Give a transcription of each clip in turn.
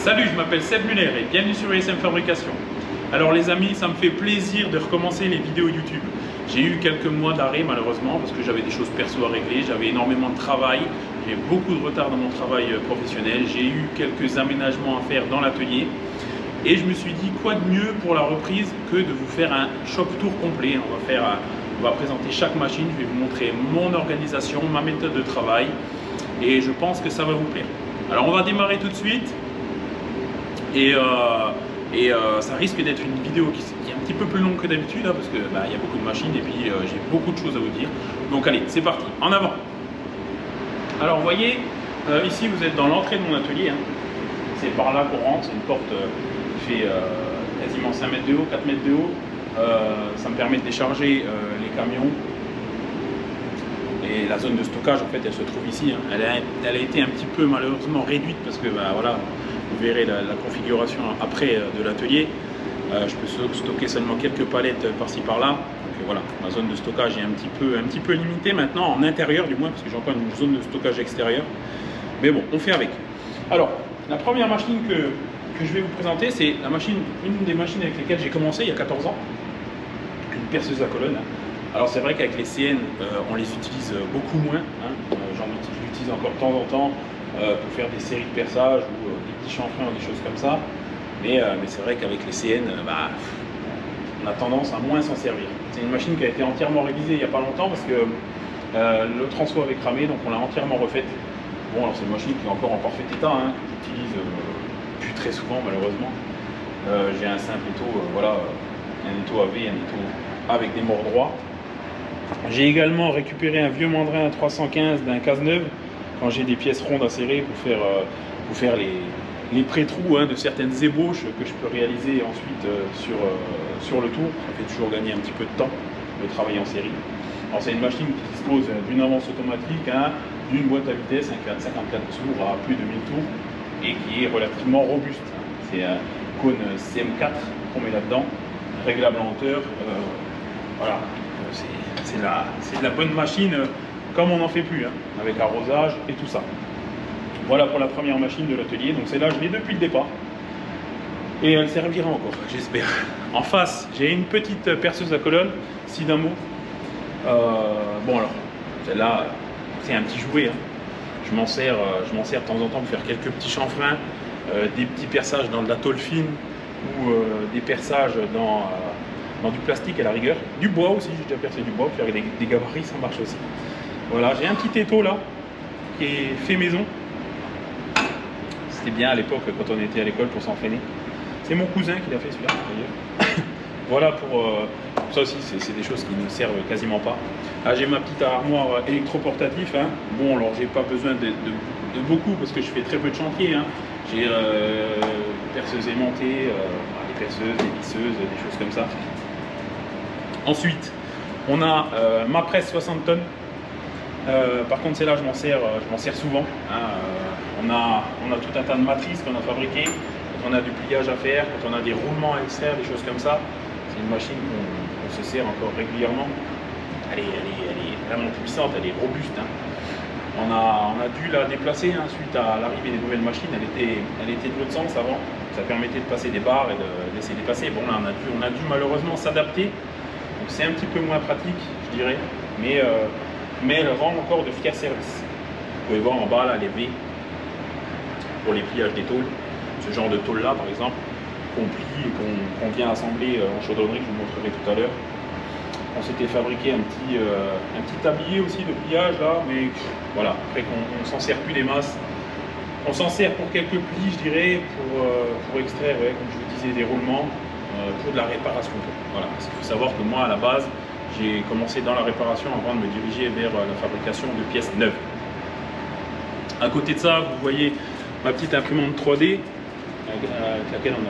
Salut, je m'appelle Seb Muller et bienvenue sur ESM Fabrication. Alors les amis, ça me fait plaisir de recommencer les vidéos YouTube. J'ai eu quelques mois d'arrêt malheureusement parce que j'avais des choses perso à régler, j'avais énormément de travail, j'ai beaucoup de retard dans mon travail professionnel, j'ai eu quelques aménagements à faire dans l'atelier et je me suis dit quoi de mieux pour la reprise que de vous faire un shop tour complet. On va présenter chaque machine, je vais vous montrer mon organisation, ma méthode de travail et je pense que ça va vous plaire. Alors on va démarrer tout de suite. Et ça risque d'être une vidéo qui est un petit peu plus longue que d'habitude hein, parce qu'il y a beaucoup de machines et puis j'ai beaucoup de choses à vous dire. Donc allez, c'est parti, en avant. Alors vous voyez, ici vous êtes dans l'entrée de mon atelier. Hein. C'est par là qu'on rentre, c'est une porte qui fait quasiment 5 mètres de haut, 4 mètres de haut. Ça me permet de décharger les camions. Et la zone de stockage, en fait, elle se trouve ici. Hein. Elle a été un petit peu malheureusement réduite parce que voilà. Vous verrez la configuration après de l'atelier. Je peux stocker seulement quelques palettes par-ci par-là. Donc voilà, ma zone de stockage est un petit peu limitée maintenant, en intérieur du moins, parce que j'ai encore une zone de stockage extérieure. Mais bon, on fait avec. Alors, la première machine que je vais vous présenter, c'est une des machines avec lesquelles j'ai commencé il y a 14 ans. Une perceuse à colonne. Alors c'est vrai qu'avec les CN, on les utilise beaucoup moins. Hein. J'utilise encore de temps en temps pour faire des séries de perçage ou des petits chanfreins ou des choses comme ça. Mais c'est vrai qu'avec les CN, on a tendance à moins s'en servir. C'est une machine qui a été entièrement révisée il n'y a pas longtemps parce que le transport avait cramé, donc on l'a entièrement refaite. Bon, alors c'est une machine qui est encore en parfait état, hein, que j'utilise plus très souvent malheureusement. J'ai un simple étau, un étau AV, un étau avec des morts droits. J'ai également récupéré un vieux mandrin 315 d'un Cazeneuve quand j'ai des pièces rondes à serrer pour faire les pré-trous hein, de certaines ébauches que je peux réaliser ensuite sur le tour. Ça fait toujours gagner un petit peu de temps de travailler en série. Alors c'est une machine qui dispose d'une avance automatique, hein, d'une boîte à vitesse, un 54 tours à plus de 1000 tours et qui est relativement robuste. C'est un cône CM4 qu'on met là-dedans, réglable en hauteur. Voilà. C'est de la bonne machine comme on n'en fait plus, hein, avec arrosage et tout ça. Voilà pour la première machine de l'atelier. Donc celle-là, je l'ai depuis le départ. Et elle servira encore, j'espère. En face, j'ai une petite perceuse à colonne, Sidamo. Bon alors, celle-là, c'est un petit jouet. Hein. Je m'en sers de temps en temps pour faire quelques petits chanfreins, des petits perçages dans de la tôle fine ou des perçages dans du plastique à la rigueur, du bois aussi, j'ai déjà percé du bois, pour faire des gabarits, ça marche aussi. Voilà, j'ai un petit étau là, qui est fait maison. C'était bien à l'époque quand on était à l'école pour s'entraîner. C'est mon cousin qui l'a fait celui-là d'ailleurs. Voilà pour ça aussi, c'est des choses qui ne servent quasiment pas. Là j'ai ma petite armoire électroportatif. Hein. Bon alors j'ai pas besoin de beaucoup parce que je fais très peu de chantier. Hein. J'ai perceuse aimantée, des perceuses, des visseuses, des choses comme ça. Ensuite, on a ma presse 60 tonnes. Par contre, celle-là, je m'en sers souvent. Hein. On a tout un tas de matrices qu'on a fabriquées. Quand on a du pliage à faire, quand on a des roulements à extraire, des choses comme ça. C'est une machine qu'on se sert encore régulièrement. Elle est vraiment puissante, elle est robuste. Hein. On a dû la déplacer hein, suite à l'arrivée des nouvelles machines. Elle était de l'autre sens avant. Ça permettait de passer des barres et de laisser dépasser. Bon, là, on a dû malheureusement s'adapter. Donc c'est un petit peu moins pratique, je dirais, mais elle rend encore de fiers services. Vous pouvez voir en bas là les V pour les pliages des tôles. Ce genre de tôle là par exemple, qu'on plie et qu'on vient assembler en chaudronnerie, que je vous montrerai tout à l'heure. On s'était fabriqué un petit tablier aussi de pliage là, mais voilà, après qu'on s'en sert plus des masses. On s'en sert pour quelques plis, je dirais, pour extraire, ouais, comme je vous disais, des roulements. Pour de la réparation. Voilà. Parce qu'il faut savoir que moi, à la base, j'ai commencé dans la réparation avant de me diriger vers la fabrication de pièces neuves. À côté de ça, vous voyez ma petite imprimante 3D avec laquelle on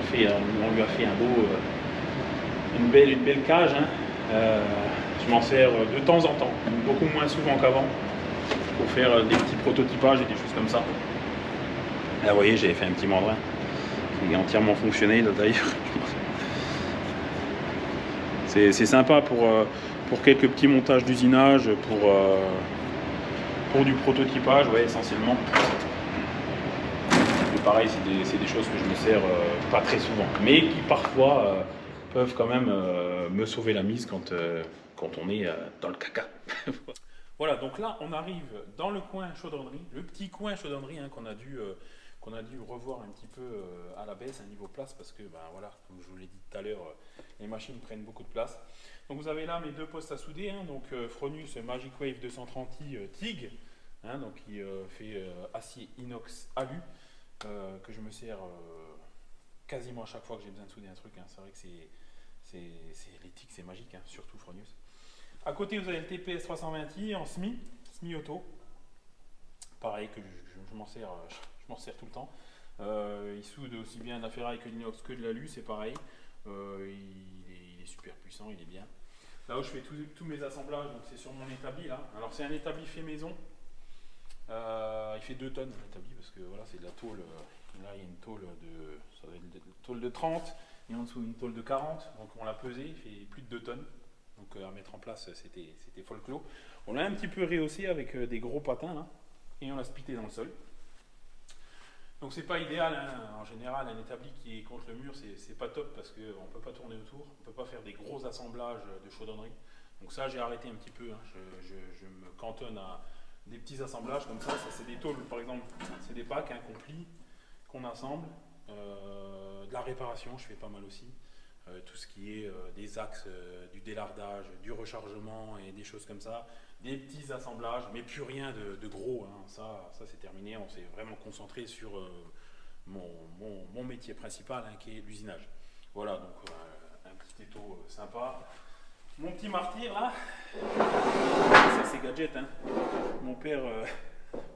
lui a fait une belle cage. Hein. Je m'en sers de temps en temps, beaucoup moins souvent qu'avant, pour faire des petits prototypages et des choses comme ça. Là, vous voyez, j'avais fait un petit mandrin qui est entièrement fonctionnel d'ailleurs. C'est sympa pour quelques petits montages d'usinage, pour du prototypage, ouais, essentiellement. pareil, c'est des choses que je me sers pas très souvent, mais qui parfois peuvent quand même me sauver la mise quand on est dans le caca. Voilà, donc là on arrive dans le coin chaudronnerie, le petit coin chaudronnerie hein, qu'on a dû revoir un petit peu à la baisse, à niveau place, parce que ben, voilà, comme je vous l'ai dit tout à l'heure, les machines prennent beaucoup de place. Donc vous avez là mes deux postes à souder, hein, donc Fronius Magic Wave 230i TIG, hein, donc qui fait acier inox alu, que je me sers quasiment à chaque fois que j'ai besoin de souder un truc. Hein. C'est vrai que les TIG c'est magique, hein, surtout Fronius. À côté vous avez le TPS 320i en semi auto, pareil que je m'en sers, tout le temps. Il soude aussi bien de la ferraille que de l'inox que de l'alu, c'est pareil. Il est super puissant, il est bien. Là où je fais tous mes assemblages, donc c'est sur mon établi là. Alors c'est un établi fait maison. Il fait 2 tonnes l'établi parce que voilà c'est de la tôle. Là il y a une tôle ça va être une tôle de 30 et en dessous une tôle de 40. Donc on l'a pesé, il fait plus de 2 tonnes. Donc à mettre en place c'était folklore. On l'a un petit peu rehaussé avec des gros patins là et on l'a splitté dans le sol. Donc c'est pas idéal, hein. En général un établi qui est contre le mur c'est pas top parce qu'on ne peut pas tourner autour, on ne peut pas faire des gros assemblages de chaudronnerie. Donc ça j'ai arrêté un petit peu, hein. Je me cantonne à des petits assemblages comme ça c'est des tôles par exemple, c'est des packs hein, qu'on plie, qu'on assemble, de la réparation je fais pas mal aussi. Tout ce qui est des axes, du délardage, du rechargement et des choses comme ça, des petits assemblages, mais plus rien de gros, hein. Ça c'est terminé, on s'est vraiment concentré sur mon métier principal hein, qui est l'usinage. Voilà, donc un petit étau sympa. Mon petit martyr là, ça c'est gadget, hein. Mon père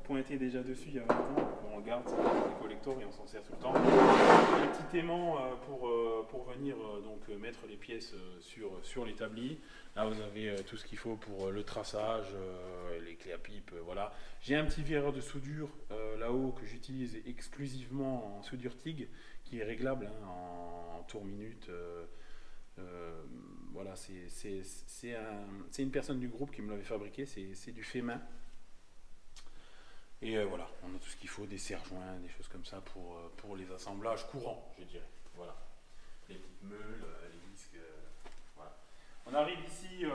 pointait déjà dessus il y a 20 ans, on regarde, c'est des collectors et on s'en sert tout le temps. Un petit aimant pour venir donc mettre les pièces sur l'établi. Là vous avez tout ce qu'il faut pour le traçage, les clés à pipe, voilà. J'ai un petit vireur de soudure là-haut que j'utilise exclusivement en soudure TIG qui est réglable hein, en tour minute. Voilà, c'est une personne du groupe qui me l'avait fabriqué, c'est du fait main. Et voilà, on a tout ce qu'il faut, des serre-joints, des choses comme ça pour les assemblages courants, je dirais. Voilà, les petites meules, les disques, voilà. On arrive ici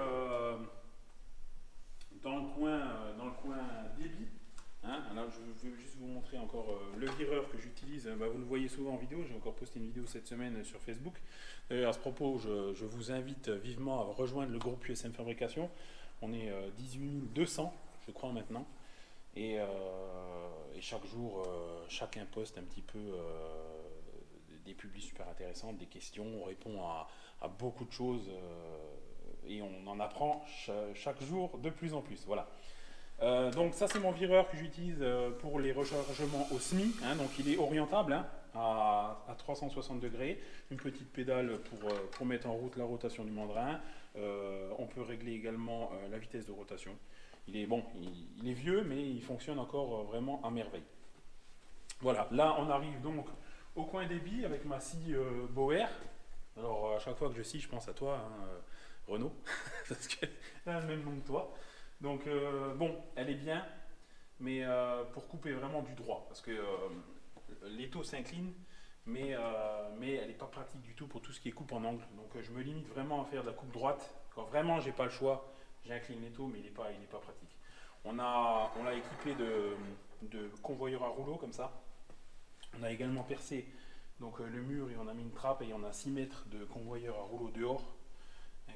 dans le coin débit. Hein. Alors je vais juste vous montrer encore le vireur que j'utilise. Vous le voyez souvent en vidéo, j'ai encore posté une vidéo cette semaine sur Facebook. D'ailleurs à ce propos, je vous invite vivement à rejoindre le groupe USM Fabrication. On est 18 200, je crois maintenant. Et chaque jour, chacun poste un petit peu des publics super intéressants, des questions, on répond à beaucoup de choses et on en apprend chaque jour de plus en plus. Voilà. Donc ça c'est mon vireur que j'utilise pour les rechargements au SMI, hein, donc il est orientable hein, à 360 degrés, une petite pédale pour mettre en route la rotation du mandrin, on peut régler également la vitesse de rotation. Il est vieux mais il fonctionne encore vraiment à merveille. Voilà, là on arrive donc au coin des billes avec ma scie Bauer. Alors à chaque fois que je scie je pense à toi hein, Renaud, parce qu'elle a le même nom que toi. Donc elle est bien, mais pour couper vraiment du droit, parce que l'étau s'incline, mais elle n'est pas pratique du tout pour tout ce qui est coupe en angle. Donc je me limite vraiment à faire de la coupe droite. Quand vraiment j'ai pas le choix, j'incline l'étau, mais il n'est pas pratique. On l'a équipé de convoyeurs à rouleau comme ça. On a également percé donc, le mur et on a mis une trappe et on a 6 mètres de convoyeurs à rouleau dehors,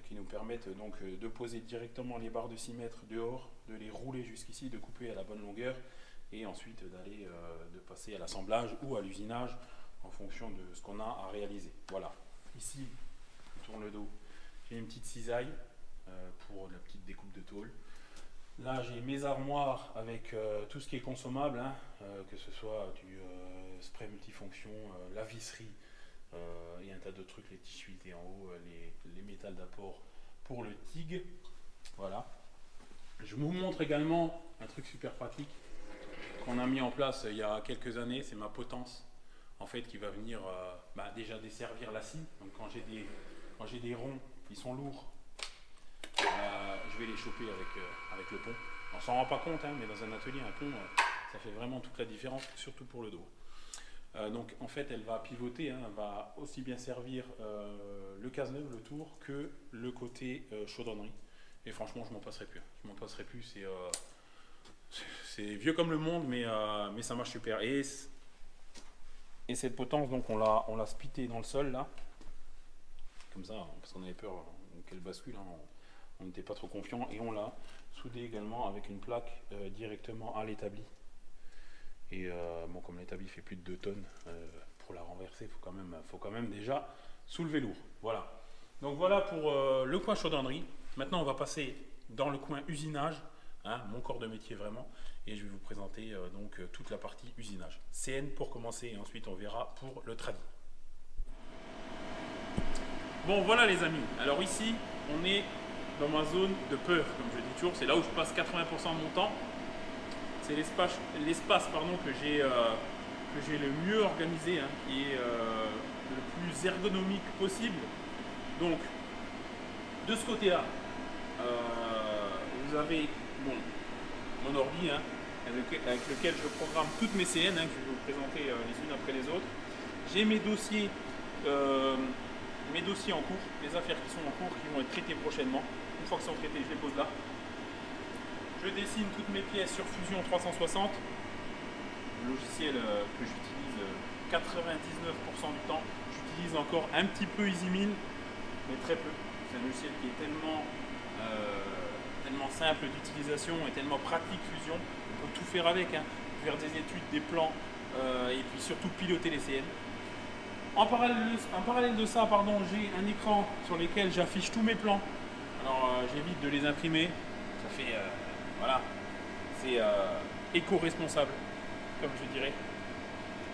qui nous permettent donc de poser directement les barres de 6 mètres dehors, de les rouler jusqu'ici, de couper à la bonne longueur et ensuite de passer à l'assemblage ou à l'usinage en fonction de ce qu'on a à réaliser. Voilà, ici, je tourne le dos, j'ai une petite cisaille pour la petite découpe de tôle. Là j'ai mes armoires avec tout ce qui est consommable, hein, que ce soit du spray multifonction, la visserie, et un tas de trucs, les tissus huilés en haut, les métals d'apport pour le TIG. Voilà. Je vous montre également un truc super pratique qu'on a mis en place il y a quelques années, c'est ma potence en fait qui va venir déjà desservir la scie. Donc quand j'ai des ronds qui sont lourds, je vais les choper avec le pont. On s'en rend pas compte, hein, mais dans un atelier, un pont, ça fait vraiment toute la différence, surtout pour le dos. Donc en fait elle va pivoter, hein, elle va aussi bien servir le casse-neuve, le tour, que le côté chaudronnerie. Et franchement je m'en passerai plus. Je m'en passerai plus, c'est vieux comme le monde, mais ça marche super. Et cette potence, donc on l'a splitté dans le sol là, comme ça, parce qu'on avait peur qu'elle bascule, hein, on n'était pas trop confiant, et on l'a soudé également avec une plaque directement à l'établi. Et bon, comme l'établi fait plus de 2 tonnes, pour la renverser, faut quand même déjà soulever lourd. Voilà. Donc voilà pour le coin chaudronnerie. Maintenant, on va passer dans le coin usinage, hein, mon corps de métier vraiment, et je vais vous présenter donc toute la partie usinage. CN pour commencer, et ensuite on verra pour le tradi. Bon, voilà les amis. Alors ici, on est dans ma zone de peur, comme je dis toujours. C'est là où je passe 80% de mon temps. C'est l'espace que j'ai le mieux organisé, hein, qui est le plus ergonomique possible. Donc, de ce côté-là, vous avez mon ordi, hein, avec lequel je programme toutes mes CN, hein, que je vais vous présenter les unes après les autres. J'ai mes dossiers en cours, les affaires qui sont en cours, qui vont être traitées prochainement. Une fois qu'elles sont traitées, je les pose là. Je dessine toutes mes pièces sur Fusion 360, le logiciel que j'utilise 99% du temps. J'utilise encore un petit peu EasyMill, mais très peu. C'est un logiciel qui est tellement simple d'utilisation et tellement pratique Fusion. On peut tout faire avec, hein. Faire des études, des plans, et puis surtout piloter les CN. En parallèle de ça, j'ai un écran sur lequel j'affiche tous mes plans. Alors j'évite de les imprimer. Ça fait voilà, c'est éco-responsable, comme je dirais.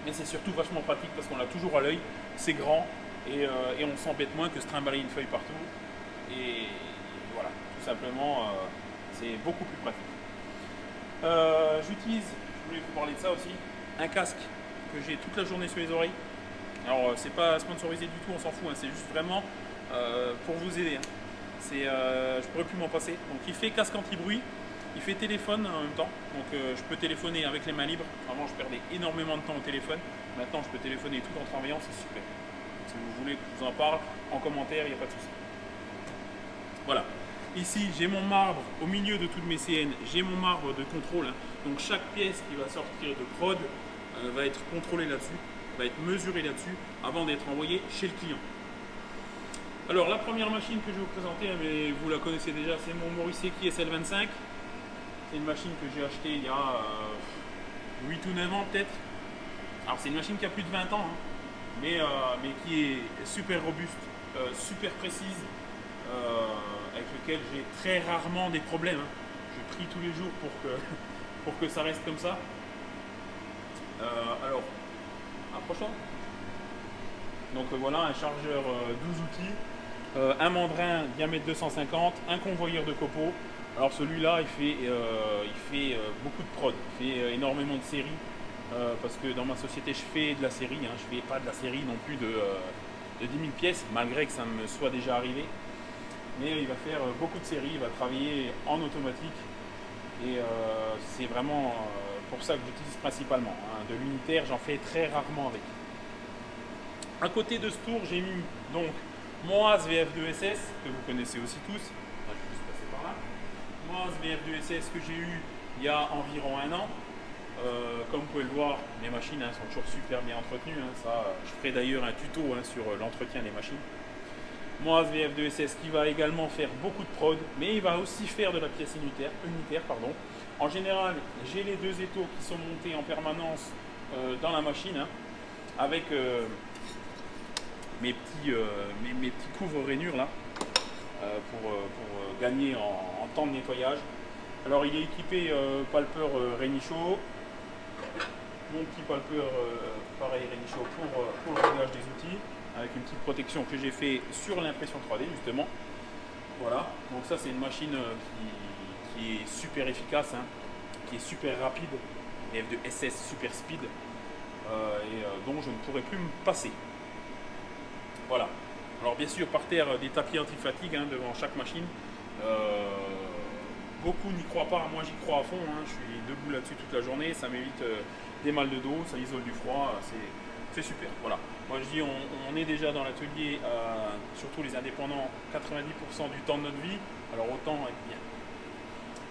Mais c'est surtout vachement pratique parce qu'on l'a toujours à l'œil. C'est grand et on s'embête moins que se trimballer une feuille partout. Et voilà, tout simplement, c'est beaucoup plus pratique. J'utilise, je voulais vous parler de ça aussi, un casque que j'ai toute la journée sur les oreilles. Alors c'est pas sponsorisé du tout, on s'en fout, hein, c'est juste vraiment pour vous aider. Hein. Je pourrais plus m'en passer. Donc il fait casque anti-bruit, il fait téléphone en même temps. Donc je peux téléphoner avec les mains libres. Avant je perdais énormément de temps au téléphone. Maintenant je peux téléphoner tout en travaillant, c'est super. Si vous voulez que je vous en parle en commentaire, il n'y a pas de souci. Voilà. Ici j'ai mon marbre au milieu de toutes mes CN, j'ai mon marbre de contrôle. Hein. Donc chaque pièce qui va sortir de prod va être contrôlée là-dessus, va être mesurée là-dessus avant d'être envoyée chez le client. Alors la première machine que je vais vous présenter, mais vous la connaissez déjà, c'est mon Moriseiki SL25. C'est une machine que j'ai achetée il y a 8 ou 9 ans peut-être. Alors c'est une machine qui a plus de 20 ans, hein, mais qui est super robuste, super précise, avec lequel j'ai très rarement des problèmes. Hein. Je prie tous les jours pour que ça reste comme ça. Alors, approchons. Donc voilà, un chargeur 12 outils, un mandrin diamètre 250, un convoyeur de copeaux. Alors celui-là, il fait beaucoup de prod, il fait énormément de séries, parce que dans ma société, je fais de la série, hein, je fais pas de la série non plus de 10 000 pièces, malgré que ça me soit déjà arrivé. Mais il va faire beaucoup de séries, il va travailler en automatique, et c'est vraiment pour ça que j'utilise principalement. Hein. De l'unitaire, j'en fais très rarement avec. À côté de ce tour, j'ai mis donc mon AS VF2SS, que vous connaissez aussi tous. Je vais juste passer par là. Mon AS VF2SS que j'ai eu il y a environ 1 an. Comme vous pouvez le voir, mes machines sont toujours super bien entretenues. Hein. Ça, je ferai d'ailleurs un tuto sur l'entretien des machines. Mon AS VF2SS qui va également faire beaucoup de prod, mais il va aussi faire de la pièce unitaire. En général, j'ai les 2 étaux qui sont montés en permanence dans la machine, hein, avec mes petits couvre-rainures là, pour gagner en temps de nettoyage. Alors il est équipé palpeur Renishaw, mon petit palpeur pareil Renishaw pour le réglage des outils, avec une petite protection que j'ai fait sur l'impression 3D justement. Voilà, donc ça c'est une machine qui est super efficace, hein, qui est super rapide, VF2SS Super Speed, dont je ne pourrais plus me passer. Voilà. Alors bien sûr par terre des tapis anti-fatigue, hein, devant chaque machine. Beaucoup n'y croient pas, moi j'y crois à fond, hein. Je suis debout là-dessus toute la journée, ça m'évite des mal de dos, ça isole du froid, c'est super. Voilà. Moi je dis, on est déjà dans l'atelier, surtout les indépendants, 90% du temps de notre vie. Alors autant être bien.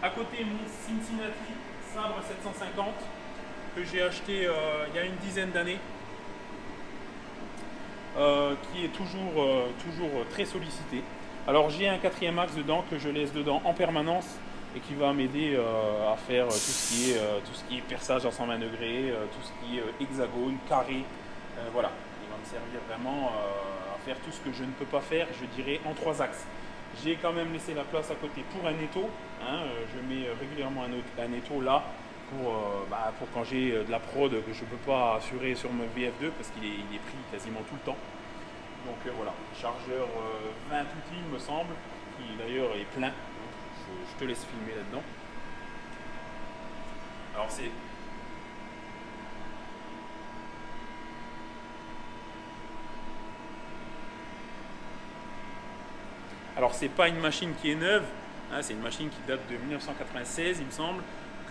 À côté, mon Cincinnati Sabre 750 que j'ai acheté il y a une dizaine d'années, qui est toujours très sollicité. Alors j'ai un 4e axe dedans que je laisse dedans en permanence et qui va m'aider à faire tout ce qui est perçage à 120 degrés, tout ce qui est hexagone, carré. Voilà, il va me servir vraiment à faire tout ce que je ne peux pas faire, je dirais, en 3 axes. J'ai quand même laissé la place à côté pour un étau. Je mets régulièrement un étau là pour quand j'ai de la prod que je ne peux pas assurer sur mon VF2 parce qu'il est pris quasiment tout le temps. Donc voilà, chargeur 20 outils il me semble, qui d'ailleurs est plein. Je te laisse filmer là-dedans. Alors c'est pas une machine qui est neuve, c'est une machine qui date de 1996 il me semble,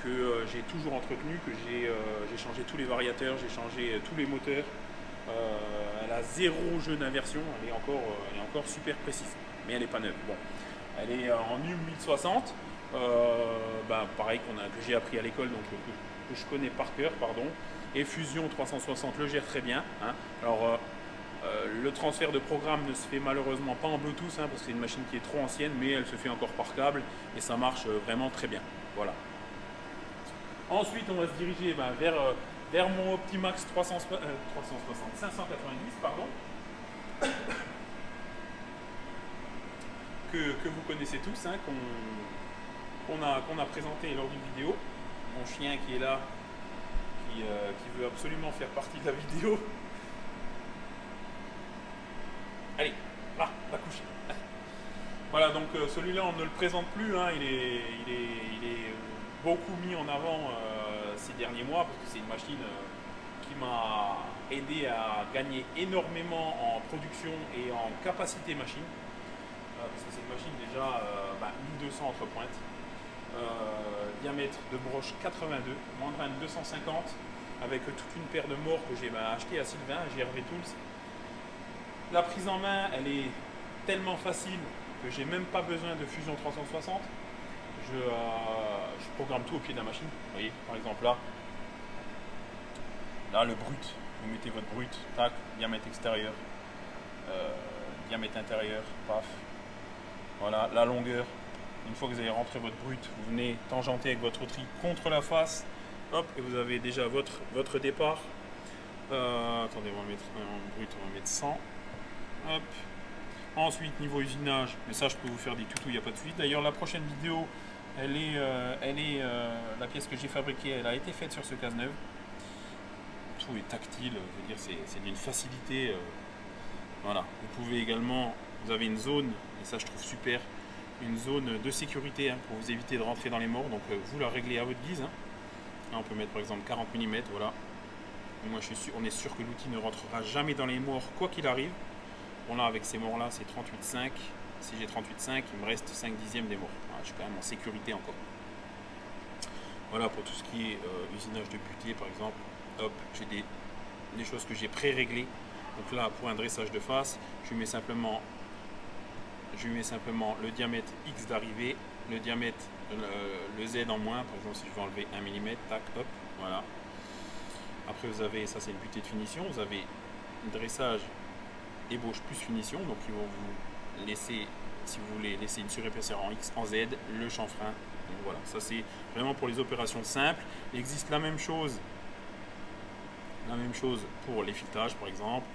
que j'ai toujours entretenu, que j'ai changé tous les variateurs, j'ai changé tous les moteurs. Elle a 0 jeu d'inversion, elle est encore super précise, mais elle n'est pas neuve. Bon. Elle est en UM 1060, pareil que j'ai appris à l'école, donc que je connais par cœur, pardon. Et Fusion 360 le gère très bien. Alors le transfert de programme ne se fait malheureusement pas en Bluetooth, parce que c'est une machine qui est trop ancienne, mais elle se fait encore par câble et ça marche vraiment très bien. Voilà. Ensuite, on va se diriger vers mon Optimax 590, pardon, que vous connaissez tous, qu'on a présenté lors d'une vidéo. Mon chien qui est là, qui veut absolument faire partie de la vidéo. Allez, va coucher. Voilà, donc celui-là on ne le présente plus, il est beaucoup mis en avant ces derniers mois parce que c'est une machine qui m'a aidé à gagner énormément en production et en capacité machine. Parce que c'est une machine déjà 1200 entre pointes, diamètre de broche 82, moins de 250, avec toute une paire de morts que j'ai acheté à Sylvain, GRV Tools. La prise en main, elle est tellement facile que j'ai même pas besoin de Fusion 360. Je programme tout au pied de la machine. Vous voyez, par exemple là le brut, vous mettez votre brut, tac, diamètre extérieur, diamètre intérieur, paf. Voilà, la longueur. Une fois que vous avez rentré votre brut, vous venez tangenter avec votre tri contre la face, hop, et vous avez déjà votre départ. Attendez, on va mettre un brut, on va mettre 100. Hop. Ensuite, niveau usinage, mais ça je peux vous faire des tutos, il n'y a pas de suite. D'ailleurs, la prochaine vidéo, la pièce que j'ai fabriquée, elle a été faite sur ce Cazeneuve. Tout est tactile, je veux dire, c'est d'une facilité. Voilà. Vous pouvez également, vous avez une zone, et ça je trouve super, une zone de sécurité pour vous éviter de rentrer dans les morts. Donc vous la réglez à votre guise. Là, on peut mettre par exemple 40 mm, voilà. Et moi on est sûr que l'outil ne rentrera jamais dans les morts, quoi qu'il arrive. Bon là avec ces morts là c'est 38,5. Si j'ai 38,5, il me reste 5 dixièmes des morts. Voilà, je suis quand même en sécurité encore. Voilà pour tout ce qui est usinage de butier par exemple. Hop, j'ai des choses que j'ai pré-réglées. Donc là pour un dressage de face, je lui mets simplement le diamètre X d'arrivée, le diamètre, le Z en moins. Par exemple si je veux enlever 1 mm, tac, hop, voilà. Après vous avez, ça c'est le butée de finition, vous avez le dressage ébauche plus finition, donc ils vont vous laisser, si vous voulez laisser une surépaisseur en X, en Z, le chanfrein. Donc voilà, ça c'est vraiment pour les opérations simples. Il existe la même chose pour les filetages par exemple,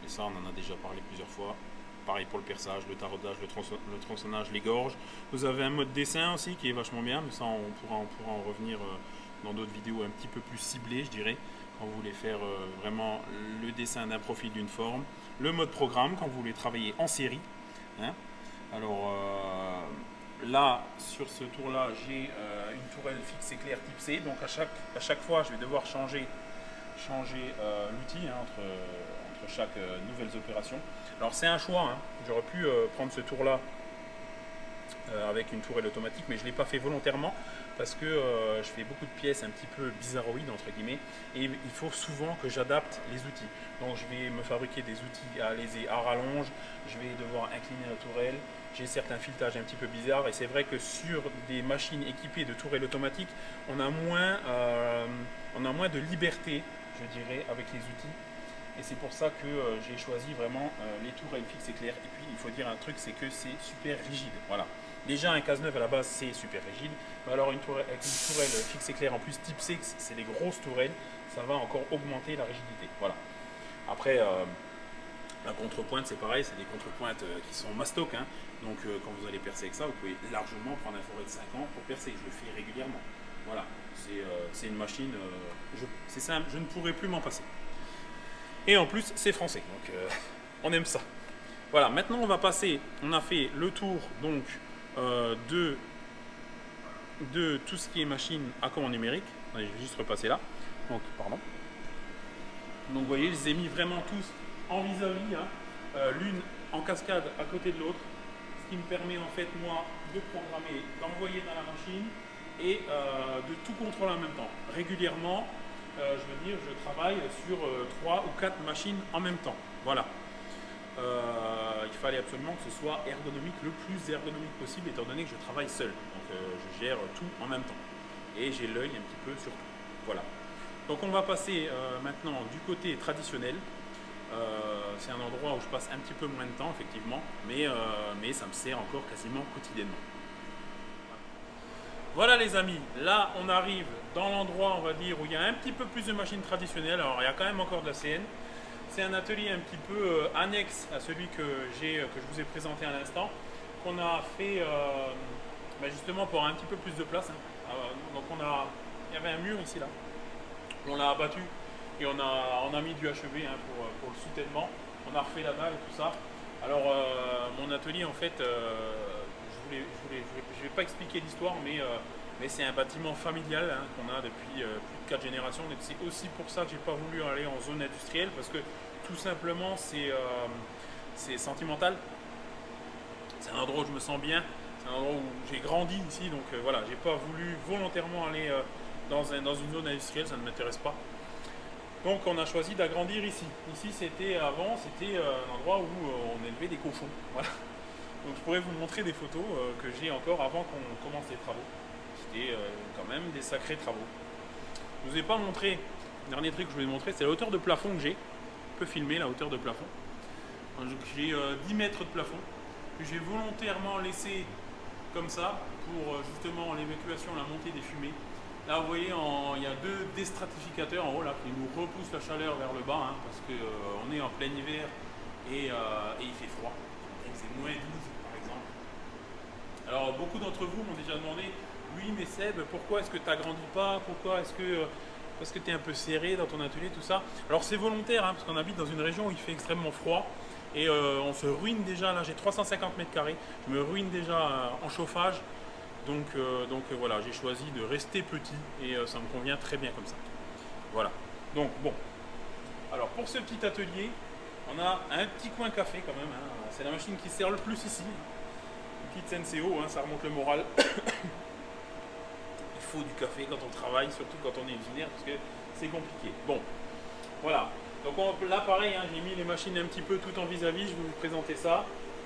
et ça on en a déjà parlé plusieurs fois. Pareil pour le perçage, le taraudage, le tronçonnage, les gorges. Vous avez un mode dessin aussi qui est vachement bien, mais ça on pourra en revenir dans d'autres vidéos un petit peu plus ciblées, je dirais, quand vous voulez faire vraiment le dessin d'un profil, d'une forme. Le mode programme, quand vous voulez travailler en série. Alors là, sur ce tour-là, j'ai une tourelle fixe éclair type C. Donc à chaque fois, je vais devoir changer l'outil entre chaque nouvelles opérations. Alors c'est un choix. J'aurais pu prendre ce tour-là avec une tourelle automatique, mais je ne l'ai pas fait volontairement parce que je fais beaucoup de pièces un petit peu bizarroïdes entre guillemets, et il faut souvent que j'adapte les outils. Donc je vais me fabriquer des outils à lésée à rallonge, je vais devoir incliner la tourelle, j'ai certains filetages un petit peu bizarres, et c'est vrai que sur des machines équipées de tourelles automatiques, on a moins de liberté, je dirais, avec les outils. Et c'est pour ça que j'ai choisi vraiment les tourelles fixes et claires. Et puis il faut dire un truc, c'est que c'est super rigide. Voilà. Déjà un casse-neuf à la base c'est super rigide. Mais alors avec une tourelle fixe et claire en plus type 6, c'est des grosses tourelles, ça va encore augmenter la rigidité. Voilà. Après la contrepointe c'est pareil, c'est des contrepointes qui sont mastoc. Hein. Donc quand vous allez percer avec ça, vous pouvez largement prendre un forêt de 5 ans pour percer. Je le fais régulièrement. Voilà. C'est une machine, c'est simple, je ne pourrais plus m'en passer. Et en plus, c'est français, donc on aime ça. Voilà, maintenant on va passer, on a fait le tour donc de tout ce qui est machine à commande numérique. Je vais juste repasser là. Donc, pardon. Donc vous voyez, je les ai mis vraiment tous en vis-à-vis, hein, l'une en cascade à côté de l'autre, ce qui me permet en fait moi de programmer, d'envoyer dans la machine et de tout contrôler en même temps. Régulièrement, je veux dire, je travaille sur 3 ou 4 machines en même temps. Voilà. Il fallait absolument que ce soit ergonomique, le plus ergonomique possible, étant donné que je travaille seul. Donc je gère tout en même temps. Et j'ai l'œil un petit peu sur tout. Voilà. Donc on va passer maintenant du côté traditionnel. C'est un endroit où je passe un petit peu moins de temps, effectivement, mais ça me sert encore quasiment quotidiennement. Voilà les amis, là on arrive dans l'endroit, on va dire, où il y a un petit peu plus de machines traditionnelles. Alors il y a quand même encore de la CN. C'est un atelier un petit peu annexe à celui que je vous ai présenté à l'instant, qu'on a fait justement pour un petit peu plus de place. Hein. Donc il y avait un mur ici là, on l'a abattu et on a mis du HEV hein, pour le soutènement. On a refait la dalle et tout ça. Alors mon atelier en fait, je ne vais pas expliquer l'histoire, mais c'est un bâtiment familial hein, qu'on a depuis plus de 4 générations. C'est aussi pour ça que j'ai pas voulu aller en zone industrielle, parce que tout simplement c'est sentimental. C'est un endroit où je me sens bien, c'est un endroit où j'ai grandi ici, donc voilà, j'ai pas voulu volontairement aller dans une zone industrielle, ça ne m'intéresse pas. Donc on a choisi d'agrandir ici. Ici avant c'était un endroit où on élevait des cochons. Voilà. Donc je pourrais vous montrer des photos que j'ai encore avant qu'on commence les travaux. C'était quand même des sacrés travaux. Je ne vous ai pas montré, le dernier truc que je voulais montrer, c'est la hauteur de plafond que j'ai. On peut filmer la hauteur de plafond. J'ai 10 mètres de plafond que j'ai volontairement laissé comme ça pour justement l'évacuation, la montée des fumées. Là vous voyez, il y a 2 déstratificateurs en haut là, qui nous repoussent la chaleur vers le bas hein, parce qu'on est en plein hiver et il fait froid. C'est moins 12 par exemple. Alors beaucoup d'entre vous m'ont déjà demandé, oui mais Seb, pourquoi est-ce que tu n'agrandis pas? Pourquoi est-ce que parce que tu es un peu serré dans ton atelier, tout ça? Alors c'est volontaire hein, parce qu'on habite dans une région où il fait extrêmement froid et on se ruine déjà, là j'ai 350 mètres carrés, je me ruine déjà en chauffage. Donc voilà, j'ai choisi de rester petit et ça me convient très bien comme ça. Voilà. Donc bon. Alors pour ce petit atelier, on a un petit coin café quand même. Hein. C'est la machine qui sert le plus ici. Une petite Senseo, hein, ça remonte le moral. Il faut du café quand on travaille, surtout quand on est usinaire, parce que c'est compliqué. Bon, voilà. Donc là pareil, hein, j'ai mis les machines un petit peu tout en vis-à-vis, je vais vous présenter ça.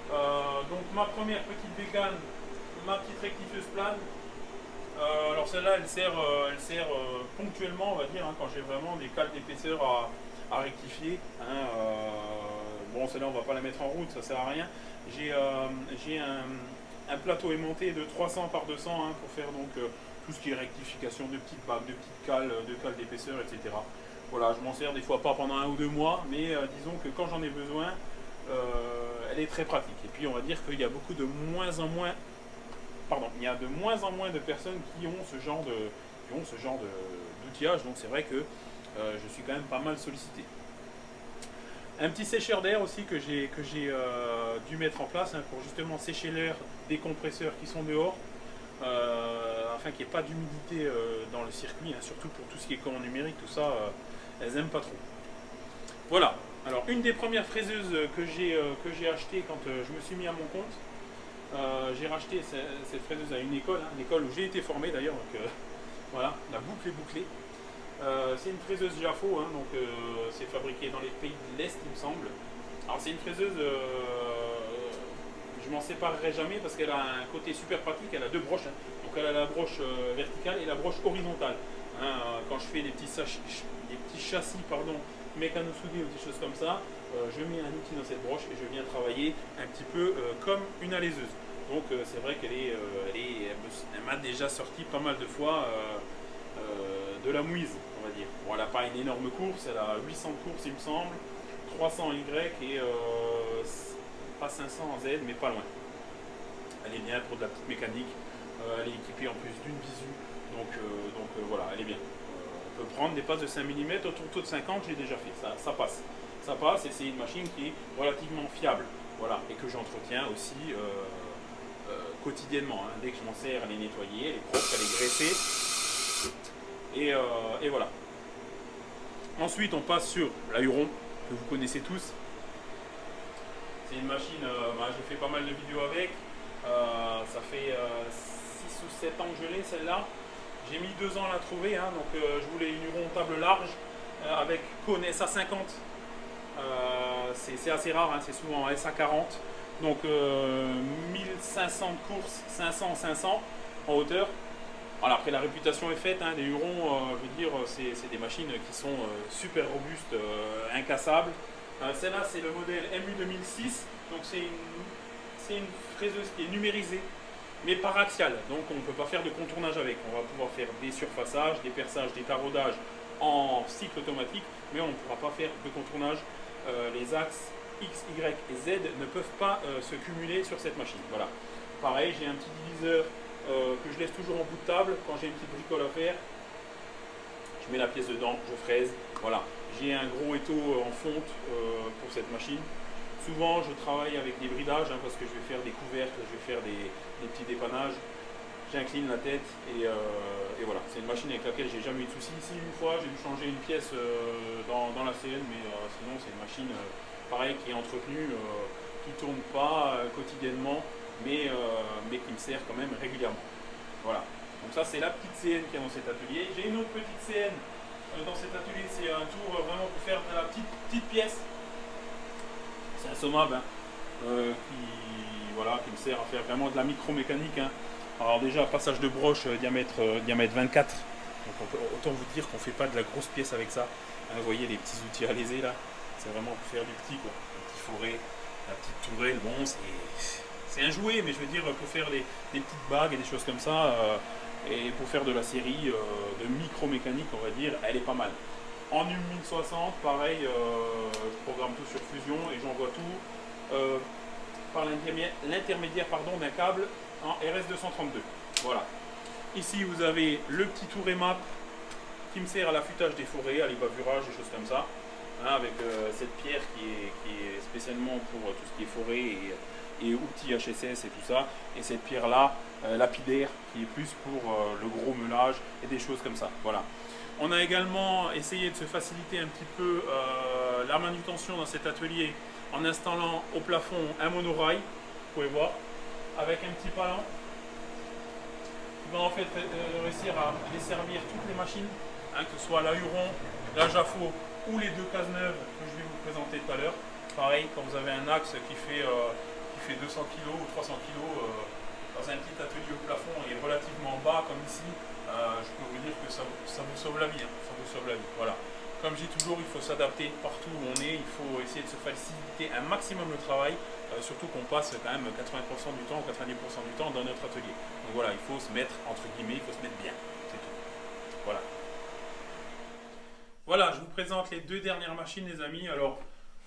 Donc ma première petite bécane, ma petite rectifieuse plane. Alors celle-là, elle sert ponctuellement, on va dire, hein, quand j'ai vraiment des cales d'épaisseur à rectifier. Hein, bon, celle-là, on va pas la mettre en route, ça sert à rien. J'ai un plateau aimanté de 300 par 200 hein, pour faire donc tout ce qui est rectification de petites bagues, de petites cales d'épaisseur, etc. Voilà, je m'en sers des fois pas pendant 1 ou 2 mois, mais disons que quand j'en ai besoin, elle est très pratique. Et puis on va dire qu'il y a beaucoup de moins en moins de personnes qui ont ce genre d'outillage, donc c'est vrai que je suis quand même pas mal sollicité. Un petit sécheur d'air aussi que j'ai dû mettre en place hein, pour justement sécher l'air des compresseurs qui sont dehors, afin qu'il n'y ait pas d'humidité dans le circuit, hein, surtout pour tout ce qui est commande numérique, tout ça, elles n'aiment pas trop. Voilà, alors une des premières fraiseuses que j'ai achetées quand je me suis mis à mon compte, J'ai racheté cette fraiseuse à une école où j'ai été formé d'ailleurs, donc voilà, la boucle est bouclée. C'est une fraiseuse Jafo, hein, donc c'est fabriqué dans les pays de l'Est, il me semble. Alors c'est une fraiseuse, je m'en séparerai jamais parce qu'elle a un côté super pratique, elle a deux broches, hein. Donc elle a la broche verticale et la broche horizontale. Hein, quand je fais des petits châssis mécano-soudés ou des choses comme ça, je mets un outil dans cette broche et je viens travailler un petit peu comme une alaiseuse. Donc c'est vrai elle m'a déjà sorti pas mal de fois de la mouise, on va dire. Bon, elle n'a pas une énorme course, elle a 800 courses il me semble, 300 Y et pas 500 en Z, mais pas loin. Elle est bien pour de la petite mécanique, elle est équipée en plus d'une visu, donc voilà, elle est bien. On peut prendre des passes de 5 mm, autour de 50, je l'ai déjà fait, ça passe. Ça passe et c'est une machine qui est relativement fiable, voilà, et que j'entretiens aussi quotidiennement. Hein. Dès que je m'en sers, elle est nettoyée, elle est propre, elle est graissée, et voilà. Ensuite, on passe sur l'Ahuron, que vous connaissez tous. C'est une machine, j'ai fait pas mal de vidéos avec. Ça fait 6 ou 7 ans que je l'ai, celle-là. J'ai mis 2 ans à la trouver, hein, donc je voulais une Huron table large avec cône SA50. C'est assez rare, hein, c'est souvent en SA40. Donc 1500 de course, 500 en hauteur. Alors après la réputation est faite, hein, des Hurons, je veux dire, c'est des machines qui sont super robustes, incassables. Celle-là c'est le modèle MU 2006, donc c'est une fraiseuse qui est numérisée, mais par axiale, donc on ne peut pas faire de contournage avec. On va pouvoir faire des surfaçages, des perçages, des taraudages en cycle automatique, mais on ne pourra pas faire de contournage. Les axes X, Y et Z ne peuvent pas se cumuler sur cette machine. Voilà. Pareil, j'ai un petit diviseur que je laisse toujours en bout de table quand j'ai une petite bricole à faire. Je mets la pièce dedans, je fraise. Voilà. J'ai un gros étau en fonte pour cette machine. Souvent, je travaille avec des bridages hein, parce que je vais faire des couvercles, je vais faire des petits dépannages. J'incline la tête et voilà. C'est une machine avec laquelle j'ai jamais eu de soucis. Ici, une fois, j'ai dû changer une pièce dans la CN, mais sinon, c'est une machine pareil qui est entretenue, qui ne tourne pas quotidiennement, mais qui me sert quand même régulièrement. Voilà. Donc ça, c'est la petite CN qui est dans cet atelier. J'ai une autre petite CN dans cet atelier. C'est un tour vraiment pour faire de la petite pièce. C'est un Somab hein, qui me sert à faire vraiment de la micro-mécanique. Hein. Alors déjà, passage de broche diamètre 24. Donc autant vous dire qu'on ne fait pas de la grosse pièce avec ça. Hein, vous voyez les petits outils alésés là. C'est vraiment pour faire du petit quoi. Le petit forêt, la petite tourelle. Bon, c'est un jouet, mais je veux dire pour faire des petites bagues et des choses comme ça. Et pour faire de la série de micro-mécanique, on va dire, elle est pas mal. En UM 1060, pareil, je programme tout sur Fusion et j'envoie tout par l'intermédiaire d'un câble en RS232. Voilà. Ici, vous avez le petit tour EMAP qui me sert à l'affûtage des forêts, à l'ébavurage, des choses comme ça. Hein, avec cette pierre qui est spécialement pour tout ce qui est forêt et outils HSS et tout ça. Et cette pierre-là, lapidaire, qui est plus pour le gros meulage et des choses comme ça. Voilà. On a également essayé de se faciliter un petit peu la manutention dans cet atelier en installant au plafond un monorail, vous pouvez voir, avec un petit palan qui va en fait réussir à desservir toutes les machines, hein, que ce soit la Huron, la Jafo ou les deux Cazeneuve que je vais vous présenter tout à l'heure. Pareil, quand vous avez un axe qui fait 200 kg ou 300 kg dans un petit atelier au plafond et relativement bas comme ici, je peux vous dire que ça vous sauve la vie. Hein, ça vous sauve la vie. Voilà. Comme je dis toujours, il faut s'adapter partout où on est, il faut essayer de se faciliter un maximum le travail, surtout qu'on passe quand même 80% du temps ou 90% du temps dans notre atelier. Donc voilà, il faut se mettre, entre guillemets, il faut se mettre bien, c'est tout. Voilà. Voilà, je vous présente les deux dernières machines les amis. Alors,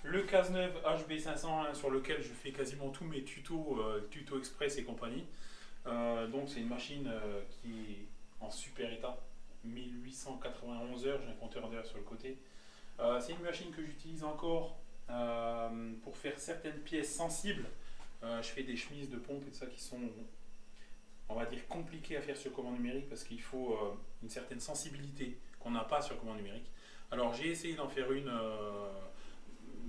le Cazeneuve HB500 sur lequel je fais quasiment tous mes tutos, tuto express et compagnie. Donc c'est une machine qui est en super état. 1891 heures, j'ai un compteur d'heures sur le côté. C'est une machine que j'utilise encore pour faire certaines pièces sensibles. Je fais des chemises de pompe et tout ça qui sont, on va dire, compliquées à faire sur commande numérique parce qu'il faut une certaine sensibilité qu'on n'a pas sur commande numérique. Alors j'ai essayé d'en faire une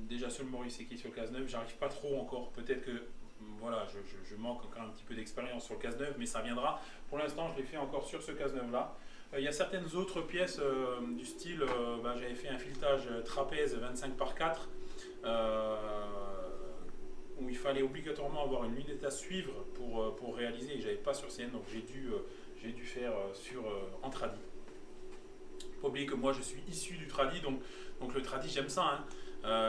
déjà sur le Maurice et qui est sur le Cazeneuve, j'arrive pas trop encore. Peut-être que voilà, je manque encore un petit peu d'expérience sur le casse-neuf, mais ça viendra. Pour l'instant, je l'ai fait encore sur ce casse-neuf-là. Il y a certaines autres pièces du style, j'avais fait un filetage trapèze 25 par 4, où il fallait obligatoirement avoir une lunette à suivre pour réaliser, et j'avais pas sur scène, donc j'ai dû faire en tradi. Faut pas oublier que moi je suis issu du tradi, donc le tradi j'aime ça, hein.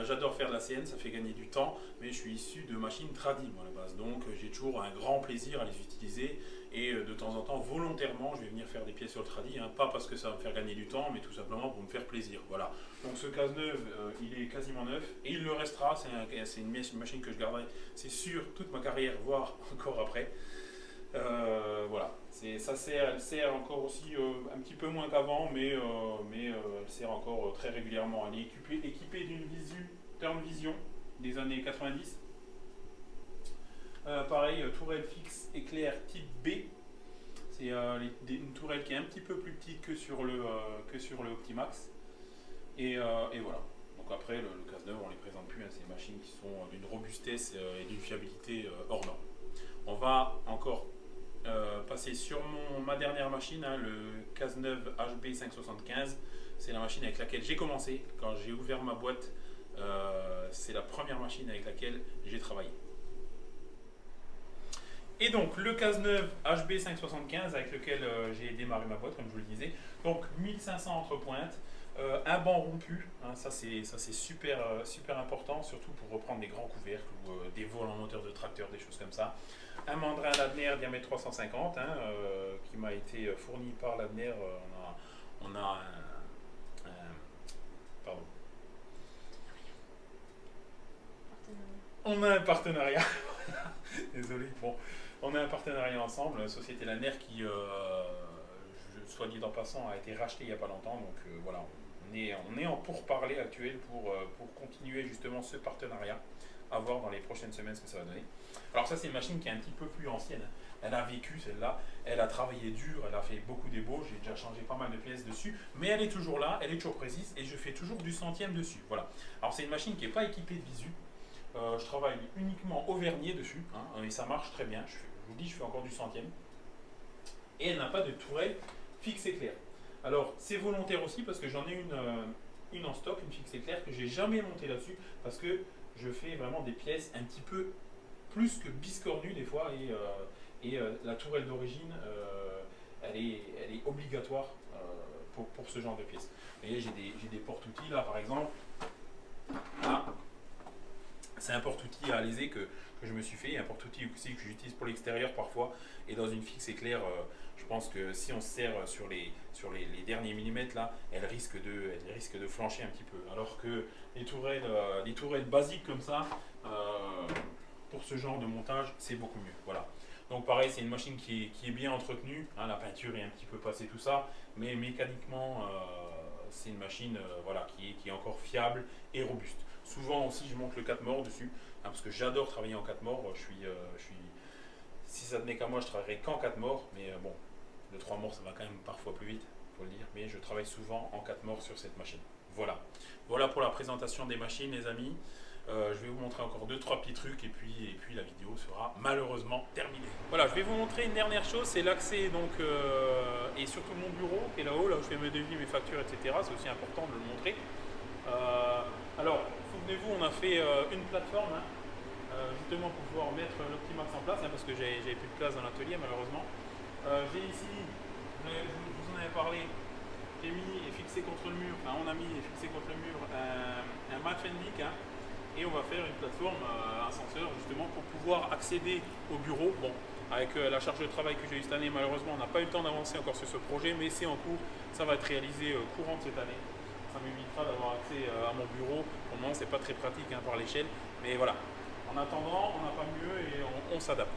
J'adore faire de la CN, ça fait gagner du temps, mais je suis issu de machines tradi moi, à la base, donc j'ai toujours un grand plaisir à les utiliser, et de temps en temps volontairement je vais venir faire des pièces sur le tradi, hein, pas parce que ça va me faire gagner du temps, mais tout simplement pour me faire plaisir. Voilà. Donc ce casse-neuf il est quasiment neuf et il le restera, c'est une machine que je garderai, c'est sûr, toute ma carrière, voire encore après. Voilà, elle sert encore aussi un petit peu moins qu'avant, mais elle sert encore très régulièrement. Elle est équipée d'une Turn Vision des années 90. Pareil, tourelle fixe éclair type B. C'est une tourelle qui est un petit peu plus petite que sur le Optimax. Et voilà. Donc après, le casse-neuf, on ne les présente plus, hein, c'est des machines qui sont d'une robustesse et d'une fiabilité hors norme. On va encore passer sur ma dernière machine, hein, le casse-neuf HB575. C'est la machine avec laquelle j'ai commencé. Quand j'ai ouvert ma boîte, c'est la première machine avec laquelle j'ai travaillé. Et donc le casse-neuf HB575 avec lequel j'ai démarré ma boîte, comme je vous le disais. Donc 1500 entre pointes. Un banc rompu, hein, ça c'est super important, surtout pour reprendre des grands couvercles ou des vols en moteur de tracteur, des choses comme ça. Un mandrin Ladner diamètre 350, hein, qui m'a été fourni par Ladner. On a un partenariat. Désolé. Bon, on a un partenariat ensemble, la société Ladner qui, soit dit en passant, a été rachetée il n'y a pas longtemps. Donc voilà, on est en pourparlers actuel pour continuer justement ce partenariat, à voir dans les prochaines semaines ce que ça va donner. Alors ça c'est une machine qui est un petit peu plus ancienne, elle a vécu celle-là, elle a travaillé dur, elle a fait beaucoup d'ébauches, j'ai déjà changé pas mal de pièces dessus, mais elle est toujours là, elle est toujours précise et je fais toujours du centième dessus. Voilà. Alors c'est une machine qui n'est pas équipée de visu, je travaille uniquement au vernier dessus, hein, et ça marche très bien, je vous dis je fais encore du centième. Et elle n'a pas de tourelle fixe éclair. Alors c'est volontaire aussi parce que j'en ai une en stock, une fixe éclair que j'ai jamais montée là-dessus parce que je fais vraiment des pièces un petit peu plus que biscornues des fois et la tourelle d'origine elle est obligatoire pour ce genre de pièces. Vous voyez, j'ai des porte-outils là par exemple. Là, c'est un porte-outil à alésé que je me suis fait, un porte-outil aussi que j'utilise pour l'extérieur parfois, et dans une fixe éclair, je pense que si on se sert sur les derniers millimètres là, elle risque de flancher un petit peu. Alors que les tourelles basiques comme ça, pour ce genre de montage, c'est beaucoup mieux. Voilà. Donc pareil, c'est une machine qui est bien entretenue, hein, la peinture est un petit peu passée, tout ça, mais mécaniquement, c'est une machine voilà, qui est encore fiable et robuste. Souvent aussi, je monte le 4 morts dessus, hein, parce que j'adore travailler en 4 morts. Si ça tenait qu'à moi, je travaillerais qu'en 4 morts, mais bon, le 3 morts, ça va quand même parfois plus vite, il faut le dire, mais je travaille souvent en 4 morts sur cette machine. Voilà. Voilà pour la présentation des machines, les amis. Je vais vous montrer encore 2-3 petits trucs et puis la vidéo sera malheureusement terminée. Voilà, je vais vous montrer une dernière chose, c'est l'accès donc et surtout mon bureau qui est là-haut, là où je fais mes devis, mes factures, etc. C'est aussi important de le montrer. Alors, souvenez-vous, on a fait une plateforme hein, justement pour pouvoir mettre l'Optimax en place, hein, parce que j'avais plus de place dans l'atelier malheureusement. J'ai ici, je vous en avais parlé, j'ai mis et fixé contre le mur, enfin on a mis et fixé contre le mur un mat Fenwick, hein, et on va faire une plateforme ascenseur justement pour pouvoir accéder au bureau. Bon, avec la charge de travail que j'ai eu cette année, malheureusement on n'a pas eu le temps d'avancer encore sur ce projet, mais c'est en cours, ça va être réalisé courant de cette année. Ça m'évitera d'avoir accès à mon bureau. Pour le moment, c'est pas très pratique hein, par l'échelle, mais voilà. En attendant, on n'a pas mieux et on s'adapte.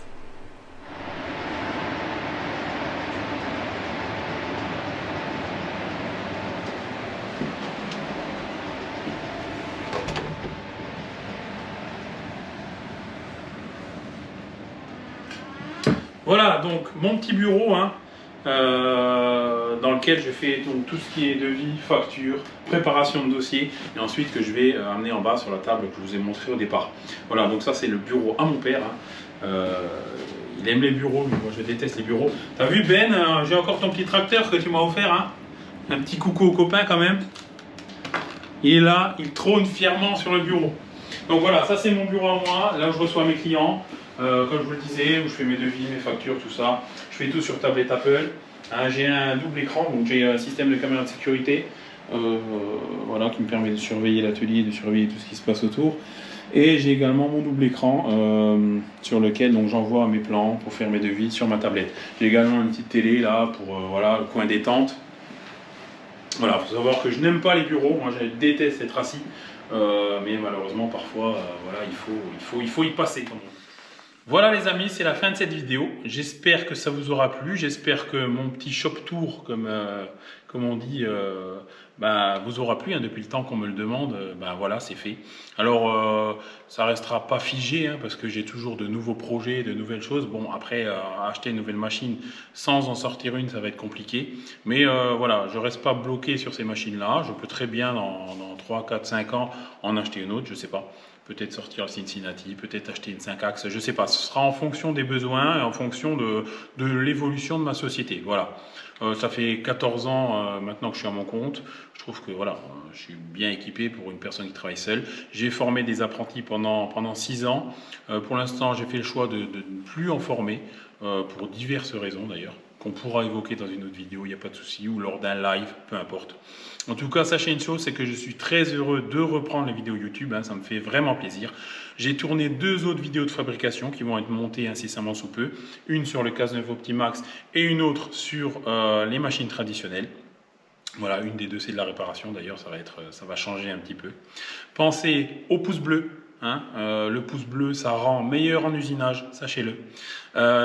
Voilà, donc mon petit bureau, hein, dans lequel je fais donc tout ce qui est devis, facture, préparation de dossier et ensuite que je vais amener en bas sur la table que je vous ai montré au départ. Voilà, donc ça c'est le bureau à mon père. Hein. Il aime les bureaux, mais moi je déteste les bureaux. T'as vu Ben, j'ai encore ton petit tracteur que tu m'as offert. Hein. Un petit coucou au copain quand même. Il est là, il trône fièrement sur le bureau. Donc voilà, ça c'est mon bureau à moi, là où je reçois mes clients. Comme je vous le disais, où je fais mes devis, mes factures, tout ça. Je fais tout sur tablette Apple. Hein, j'ai un double écran, donc j'ai un système de caméra de sécurité voilà, qui me permet de surveiller l'atelier, de surveiller tout ce qui se passe autour. Et j'ai également mon double écran sur lequel j'envoie mes plans pour faire mes devis sur ma tablette. J'ai également une petite télé là pour voilà, le coin détente. Voilà, il faut savoir que je n'aime pas les bureaux, moi je déteste être assis, mais malheureusement parfois voilà, il faut y passer. Comme on dit. Voilà les amis, c'est la fin de cette vidéo. J'espère que ça vous aura plu. J'espère que mon petit shop tour, comme on dit, vous aura plu. Hein, depuis le temps qu'on me le demande, voilà, c'est fait. Alors, ça restera pas figé, hein, parce que j'ai toujours de nouveaux projets, de nouvelles choses. Bon, après, acheter une nouvelle machine sans en sortir une, ça va être compliqué. Mais voilà, je reste pas bloqué sur ces machines-là. Je peux très bien, dans 3, 4, 5 ans, en acheter une autre, je sais pas. Peut-être sortir le Cincinnati, peut-être acheter une 5 axes, je ne sais pas. Ce sera en fonction des besoins et en fonction de l'évolution de ma société. Voilà. Ça fait 14 ans maintenant que je suis à mon compte. Je trouve que voilà, je suis bien équipé pour une personne qui travaille seule. J'ai formé des apprentis pendant 6 ans. Pour l'instant, j'ai fait le choix de ne plus en former, pour diverses raisons d'ailleurs, qu'on pourra évoquer dans une autre vidéo, il n'y a pas de souci, ou lors d'un live, peu importe. En tout cas, sachez une chose, c'est que je suis très heureux de reprendre les vidéos YouTube, hein, ça me fait vraiment plaisir. J'ai tourné 2 autres vidéos de fabrication qui vont être montées incessamment sous peu. Une sur le Cas9 Optimax et une autre sur les machines traditionnelles. Voilà, une des deux c'est de la réparation d'ailleurs, ça va changer un petit peu. Pensez au pouce bleu. Hein, le pouce bleu, ça rend meilleur en usinage, sachez-le.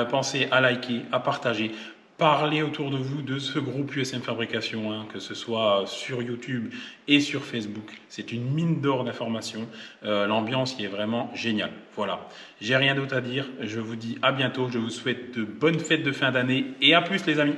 Pensez à liker, à partager. Parlez autour de vous de ce groupe USM Fabrication, hein, que ce soit sur YouTube et sur Facebook. C'est une mine d'or d'informations. L'ambiance y est vraiment géniale. Voilà. J'ai rien d'autre à dire. Je vous dis à bientôt. Je vous souhaite de bonnes fêtes de fin d'année et à plus les amis.